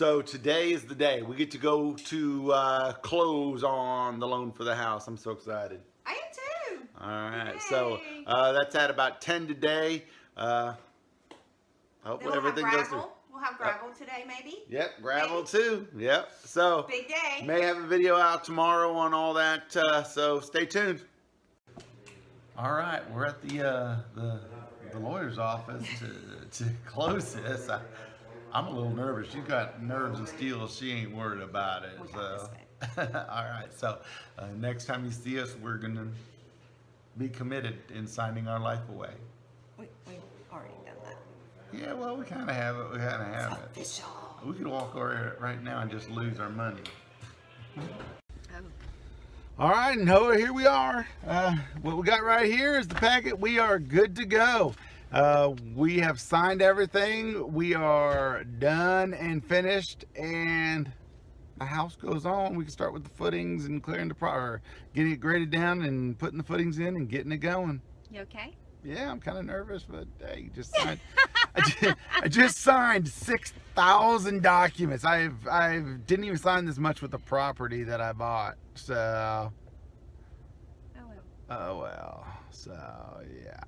So today is the day. We get to go to close on the loan for the house. I'm so excited. I am too. All right. Yay. So that's at about 10 today. Hopefully We'll everything goes through. We'll have gravel today, maybe. Yep, gravel maybe. too. Yep. So big day. May have a video out tomorrow on all that. So stay tuned. All right, we're at the lawyer's office to close this. I'm a little nervous. She's got nerves of steel. She ain't worried about it. So, all right. So next time you see us, we're gonna be committed in signing our life away. We've already done that. Yeah, well, we kind of have it. We kind of have it. Official. We could walk over right now and just lose our money. All right, and here we are. What we got right here is the packet. We are good to go. We have signed everything. We are done and finished, and the house goes on. We can start with the footings and clearing the getting it graded down and putting the footings in and getting it going. You okay? Yeah, I'm kind of nervous, but hey, just signed. I just signed 6,000 documents. I didn't even sign this much with the property that I bought. So. Oh well. So yeah.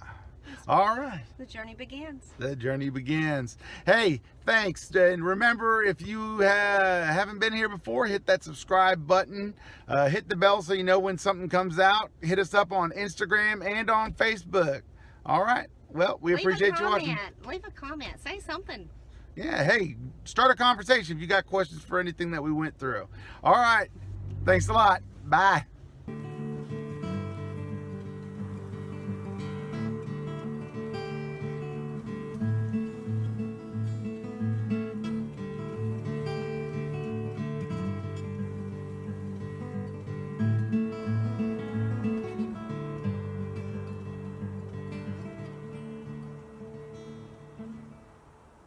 All right. The journey begins. The journey begins. Hey, thanks. And remember, if you haven't been here before, hit that subscribe button. Hit the bell so you know when something comes out. Hit us up on Instagram and on Facebook. All right. Well, we appreciate you watching. Leave a comment. Say something. Yeah. Hey, start a conversation if you got questions for anything that we went through. All right. Thanks a lot. Bye.